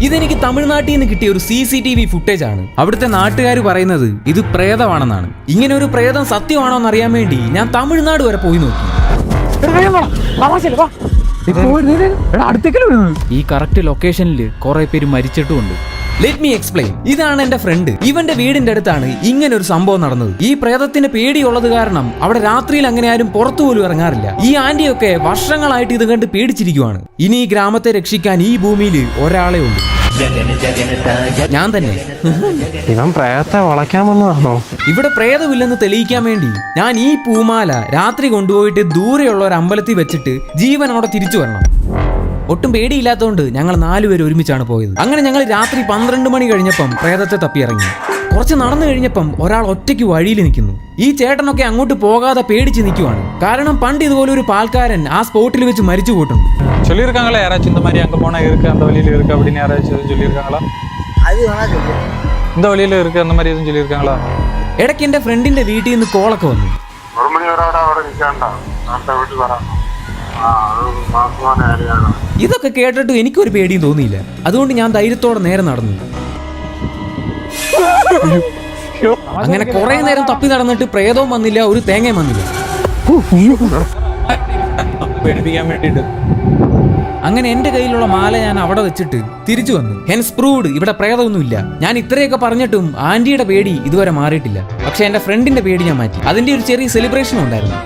ഇതെനിക്ക് തമിഴ്നാട്ടിൽ നിന്ന് കിട്ടിയ ഒരു CCTV ഫുട്ടേജ് ആണ്. അവിടുത്തെ നാട്ടുകാർ പറയുന്നത് ഇത് പ്രേതമാണെന്നാണ്. ഇങ്ങനെ ഒരു പ്രേതം സത്യമാണോ എന്ന് അറിയാൻ വേണ്ടി ഞാൻ തമിഴ്നാട് വരെ പോയി നോക്കി. ഈ കറക്റ്റ് ലൊക്കേഷനിൽ കുറെ പേര് മരിച്ചിട്ടുമുണ്ട്. Let me explain. ഇതാണ് എന്റെ ഫ്രണ്ട്. ഇവന്റെ വീടിന്റെ അടുത്താണ് ഇങ്ങനെ ഒരു സംഭവം നടന്നത്. ഈ പ്രേതത്തിന് പേടിയുള്ളത് കാരണം അവിടെ രാത്രിയിൽ അങ്ങനെ ആരും പുറത്തു പോലും ഇറങ്ങാറില്ല. ഈ ആന്റിയൊക്കെ വർഷങ്ങളായിട്ട് ഇത് കണ്ട് പേടിച്ചിരിക്കുവാണ്. ഇനി ഈ ഗ്രാമത്തെ രക്ഷിക്കാൻ ഈ ഭൂമിയിൽ ഒരാളെ ഉള്ളൂ, ഞാൻ തന്നെ. ഇവൻ പ്രേതത്തെ വളയ്ക്കാൻ വന്നതാണോ? ഇവിടെ പ്രേതമില്ലെന്ന് തെളിയിക്കാൻ വേണ്ടി ഞാൻ ഈ പൂമാല രാത്രി കൊണ്ടുപോയിട്ട് ദൂരെയുള്ള ഒരു അമ്പലത്തിൽ വെച്ചിട്ട് ജീവനോടെ തിരിച്ചു വരണം. ഒട്ടും പേടിയില്ലാത്തതുകൊണ്ട് ഞങ്ങൾ 4 പേര് ഒരുമിച്ചാണ് പോയത്. അങ്ങനെ ഞങ്ങൾ രാത്രി 12 മണി കഴിഞ്ഞപ്പം പ്രേതത്തെ തപ്പി ഇറങ്ങി. കുറച്ച് നടന്നു കഴിഞ്ഞപ്പം ഒരാൾ ഒറ്റയ്ക്ക് വഴിയിൽ നിൽക്കുന്നു. ഈ ചേട്ടനൊക്കെ അങ്ങോട്ട് പോകാതെ പേടിച്ച് നിൽക്കുവാണ്. കാരണം പണ്ട് ഇതുപോലെ ഒരു പാൽക്കാരൻ ആ സ്പോട്ടിൽ വെച്ച് മരിച്ചു പോയിട്ടുണ്ട്. சொல்லியிருக்காங்களா யாராச்சும் இந்த மாதிரி அங்கே போனால் இருக்குது அந்த வழியில் இருக்குது அப்படின்னு யாராச்சும் சொல்லியிருக்காங்களா? அது வேணா சொல்லுவோம். இந்த வழியில் இருக்குது அந்த மாதிரி எதுவும் சொல்லியிருக்காங்களா? ഇടയ്ക്ക് എൻ്റെ ഫ്രണ്ടിന്റെ വീട്ടിൽ നിന്ന് കോളൊക്കെ വന്നു. 1 മണി വരെ അവിടെ നിൽക്കണ്ട, നാളത്തെ വീട്ടിൽ വരാം. ഇതൊക്കെ കേട്ടിട്ട് എനിക്കൊരു പേടിയും തോന്നിയില്ല. അതുകൊണ്ട് ഞാൻ ധൈര്യത്തോടെ നേരെ നടന്നു. അങ്ങനെ കുറെ നേരം തപ്പി നടന്നിട്ട് പ്രേതവും വന്നില്ല, ഒരു തേങ്ങയും വന്നില്ല. പേടിപ്പിക്കാൻ വേണ്ടിയിട്ട് അങ്ങനെ എന്റെ കയ്യിലുള്ള മാല ഞാൻ അവിടെ വെച്ചിട്ട് തിരിച്ചു വന്നു. ഹെൻസ് പ്രൂവ്ഡ്, ഇവിടെ പ്രേതമൊന്നുമില്ല. ഞാൻ ഇത്രയൊക്കെ പറഞ്ഞിട്ടും ആന്റിയുടെ പേടി ഇതുവരെ മാറിയിട്ടില്ല. പക്ഷെ എന്റെ ഫ്രണ്ടിന്റെ പേടി ഞാൻ മാറ്റി. അതിന്റെ ഒരു ചെറിയ സെലിബ്രേഷൻ ഉണ്ടായിരുന്നു.